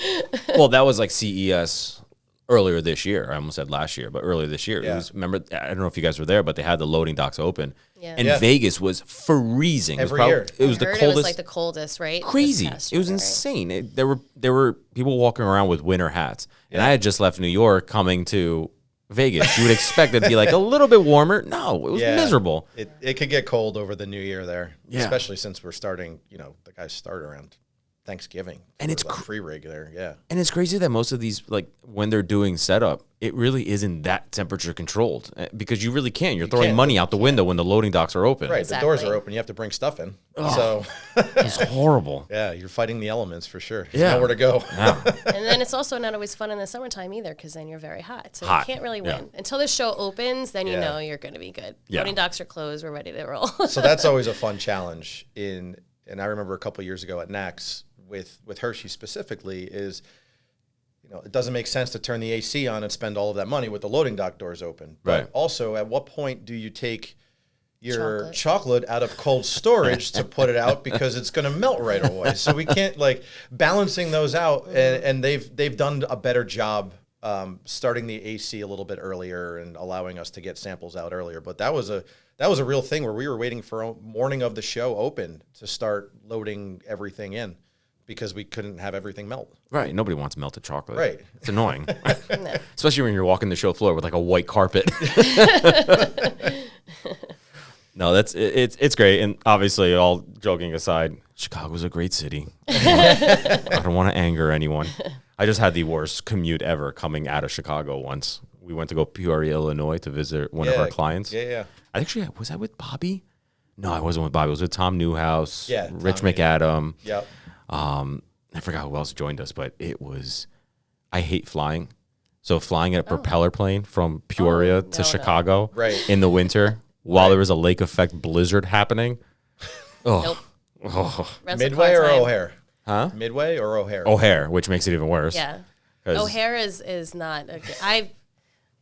Speaker 1: Well, that was like CES earlier this year. I almost said last year, but earlier this year.
Speaker 2: Yeah.
Speaker 1: It was, remember, I don't know if you guys were there, but they had the loading docks open.
Speaker 3: Yeah.
Speaker 1: And Vegas was freezing.
Speaker 2: Every year.
Speaker 1: It was the coldest.
Speaker 3: It was like the coldest, right?
Speaker 1: Crazy. It was insane. There were people walking around with winter hats. And I had just left New York coming to Vegas. You would expect it to be like a little bit warmer. No, it was miserable.
Speaker 2: It could get cold over the new year there, especially since we're starting, the guys start around Thanksgiving.
Speaker 1: And it's
Speaker 2: free rig there, yeah.
Speaker 1: And it's crazy that most of these, like when they're doing setup, it really isn't that temperature controlled because you really can't. You're throwing money out the window when the loading docks are open.
Speaker 2: Right, the doors are open. You have to bring stuff in. So
Speaker 1: it's horrible.
Speaker 2: Yeah, you're fighting the elements for sure.
Speaker 1: There's
Speaker 2: nowhere to go.
Speaker 1: Yeah.
Speaker 3: And then it's also not always fun in the summertime either because then you're very hot. So you can't really win. Until the show opens, then you know you're going to be good. Loading docks are closed. We're ready to roll.
Speaker 2: So that's always a fun challenge. And I remember a couple of years ago at NACS with Hershey specifically is, it doesn't make sense to turn the AC on and spend all of that money with the loading dock doors open. But also, at what point do you take your chocolate out of cold storage to put it out because it's going to melt right away? So we can't balancing those out, and they've done a better job starting the AC a little bit earlier and allowing us to get samples out earlier. But that was a real thing where we were waiting for a morning of the show open to start loading everything in, because we couldn't have everything melt.
Speaker 1: Right. Nobody wants melted chocolate.
Speaker 2: Right.
Speaker 1: It's annoying. No. Especially when you're walking the show floor with like a white carpet. No, it's great. And obviously, all joking aside, Chicago's a great city. I don't want to anger anyone. I just had the worst commute ever coming out of Chicago once. We went to go Peoria, Illinois to visit one of our clients.
Speaker 2: Yeah.
Speaker 1: Was I with Bobby? No, I wasn't with Bobby. I was with Tom Newhouse, Rich
Speaker 2: Tommy.
Speaker 1: McAdam.
Speaker 2: Yep.
Speaker 1: I forgot who else joined us, but I hate flying. So flying a propeller plane from Peoria to Chicago in the winter while there was a lake effect blizzard happening.
Speaker 3: Nope.
Speaker 2: Midway or O'Hare?
Speaker 1: Huh?
Speaker 2: Midway or O'Hare?
Speaker 1: O'Hare, which makes it even worse.
Speaker 3: Yeah. O'Hare is not a good,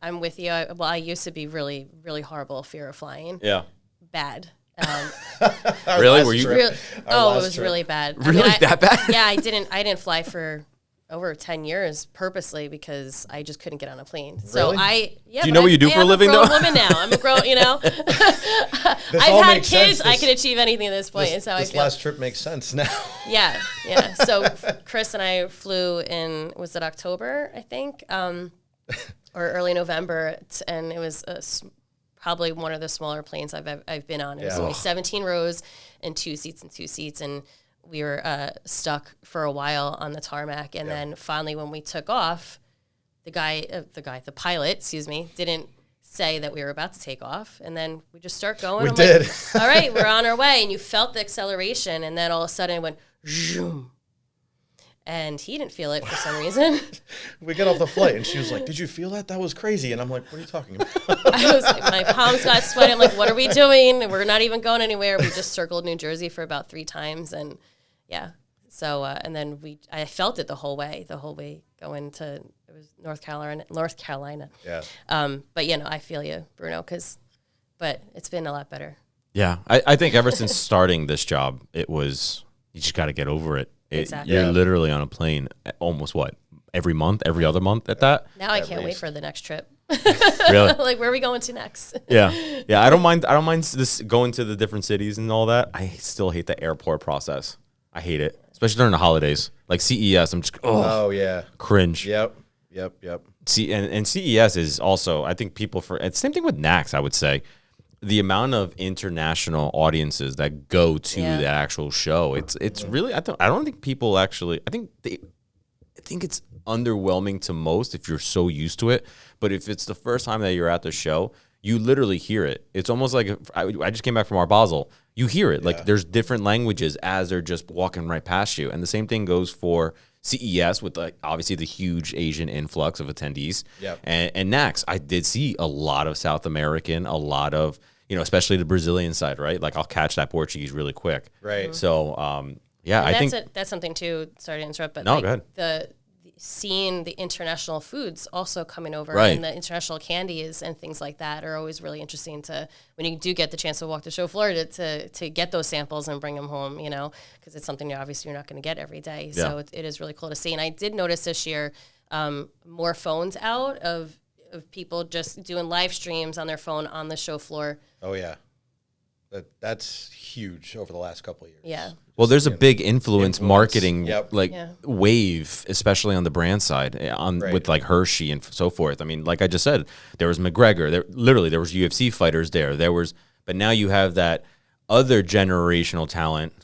Speaker 3: I'm with you. I used to be really, really horrible fear of flying.
Speaker 1: Yeah.
Speaker 3: Bad.
Speaker 1: Really? Were you?
Speaker 3: It was really bad.
Speaker 1: Really that bad?
Speaker 3: Yeah, I didn't fly for over 10 years purposely because I just couldn't get on a plane. So
Speaker 2: Really?
Speaker 1: Do you know what you do for a living
Speaker 3: though?
Speaker 1: though?
Speaker 3: I'm a grown woman now. I'm a grown, I've had kids. I can achieve anything at this point. Is how I feel.
Speaker 2: This last trip makes sense now.
Speaker 3: Yeah. So Chris and I flew in, was it October, I think, or early November, and it was probably one of the smaller planes I've been on. It was only 17 rows and two seats, and we were stuck for a while on the tarmac. And then finally, when we took off, the pilot, didn't say that we were about to take off. And then we just start going.
Speaker 2: We did.
Speaker 3: All right, we're on our way. And you felt the acceleration. And then all of a sudden it went, zoom. And he didn't feel it for some reason.
Speaker 2: We got off the flight, and she was like, "Did you feel that? That was crazy." And I'm like, "What are you talking about?"
Speaker 3: I was like, my palms got sweaty. I'm like, "What are we doing? We're not even going anywhere." We just circled New Jersey for about 3 times, and so and then I felt it the whole way going to it was North Carolina.
Speaker 2: Yeah.
Speaker 3: But I feel you, Bruno, but it's been a lot better.
Speaker 1: Yeah, I think ever since starting this job, it was you just got to get over it.
Speaker 3: Exactly.
Speaker 1: You're literally on a plane almost every month, every other month at that.
Speaker 3: Now I can't wait for the next trip.
Speaker 1: Really?
Speaker 3: Like, where are we going to next?
Speaker 1: Yeah. I don't mind this going to the different cities and all that. I still hate the airport process. I hate it, especially during the holidays. Like CES, I'm just cringe.
Speaker 2: Yep.
Speaker 1: And CES is also, I think it's same thing with NACS, I would say. The amount of international audiences that go to the actual show, it's really, I don't think people actually, I think it's underwhelming to most if you're so used to it. But if it's the first time that you're at the show, you literally hear it. It's almost like I just came back from Art Basel. You hear it. Like there's different languages as they're just walking right past you. And the same thing goes for CES with like obviously the huge Asian influx of attendees.
Speaker 2: Yep.
Speaker 1: And NACS, I did see a lot of South American, a lot of, especially the Brazilian side, right? Like I'll catch that Portuguese really quick.
Speaker 2: Right.
Speaker 1: So, yeah,
Speaker 3: And
Speaker 1: I think
Speaker 3: that's something too. Sorry to interrupt, but
Speaker 1: No,
Speaker 3: like
Speaker 1: go ahead.
Speaker 3: the seeing the international foods also coming over,
Speaker 1: Right.
Speaker 3: and the international candies and things like that are always really interesting to when you do get the chance to walk the show floor to get those samples and bring them home. Because it's something you're not going to get every day.
Speaker 1: Yeah.
Speaker 3: So it is really cool to see. And I did notice this year more phones out of people just doing live streams on their phone on the show floor.
Speaker 2: Oh yeah, that's huge over the last couple of years.
Speaker 3: Yeah.
Speaker 1: Well, there's a big influence marketing
Speaker 2: Yep.
Speaker 1: wave, especially on the brand side,
Speaker 2: Right.
Speaker 1: with like Hershey and so forth. I mean, like I just said, there was McGregor. There was UFC fighters there. But now you have that other generational talent.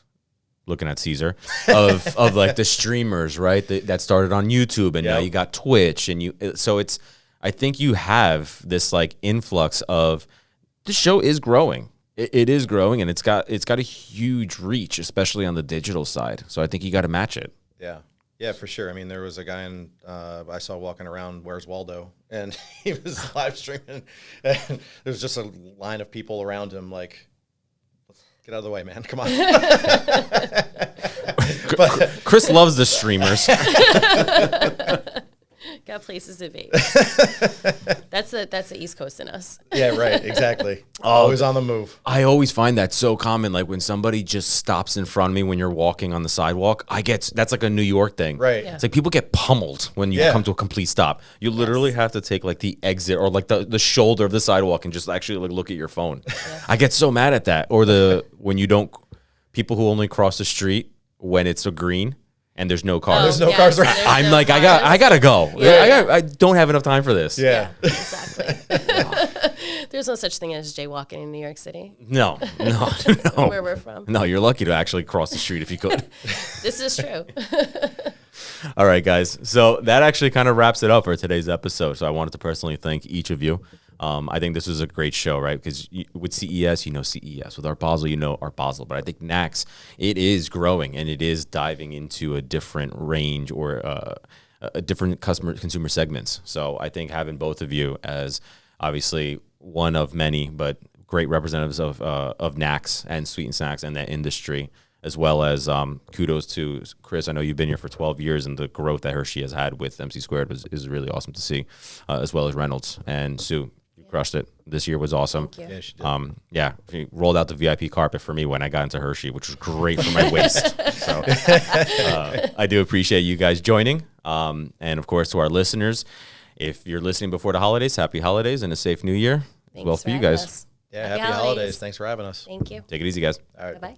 Speaker 1: Looking at Caesar of like the streamers, right? That started on YouTube, and now
Speaker 2: Yep.
Speaker 1: you got Twitch, I think you have this like influx of the show is growing. It is growing, and it's got a huge reach, especially on the digital side. So I think you got to match it.
Speaker 2: Yeah, for sure. I mean, there was a guy I saw walking around, Where's Waldo? And he was live streaming, and there was just a line of people around him like, get out of the way, man. Come on.
Speaker 1: Chris loves the streamers.
Speaker 3: Got places to be. That's the East Coast in us.
Speaker 2: Yeah, right. Exactly. Always on the move.
Speaker 1: I always find that so common. Like when somebody just stops in front of me when you're walking on the sidewalk, that's like a New York thing.
Speaker 2: Right.
Speaker 3: Yeah.
Speaker 1: It's like people get pummeled when you
Speaker 2: Yeah.
Speaker 1: come to a complete stop. You literally have to take like the exit or like the shoulder of the sidewalk and just actually like look at your phone. I get so mad at that. Or people who only cross the street when it's a green and there's no cars.
Speaker 2: There's no cars around.
Speaker 1: I'm like, I gotta go.
Speaker 3: Yeah.
Speaker 1: I don't have enough time for this.
Speaker 2: Yeah.
Speaker 3: Exactly. There's no such thing as jaywalking in New York City,
Speaker 1: No.
Speaker 3: where we're from.
Speaker 1: No, you're lucky to actually cross the street if you could.
Speaker 3: This is true.
Speaker 1: All right, guys. So that actually kind of wraps it up for today's episode. So I wanted to personally thank each of you. I think this was a great show, right? Because with CES, CES. With Art Basel, Art Basel. But I think NACS, it is growing, and it is diving into a different range or a different consumer segments. So I think having both of you as obviously one of many, but great representatives of NACS and Sweet and Snacks and that industry, as well as kudos to Chris. I know you've been here for 12 years, and the growth that Hershey has had with MC Squared is really awesome to see, as well as Reynolds. And Sue, you crushed it. This year was awesome.
Speaker 3: Thank you.
Speaker 2: Yeah, she did.
Speaker 1: She rolled out the VIP carpet for me when I got into Hershey, which was great for my waist. So I do appreciate you guys joining. And of course, to our listeners, if you're listening before the holidays, happy holidays and a safe new year as well
Speaker 3: Thanks
Speaker 1: for you
Speaker 3: having
Speaker 1: guys.
Speaker 3: us.
Speaker 2: Yeah,
Speaker 3: Happy
Speaker 2: happy holidays.
Speaker 3: holidays.
Speaker 2: Thanks for having us.
Speaker 3: Thank you.
Speaker 1: Take it easy, guys.
Speaker 2: All right.
Speaker 3: Bye-bye.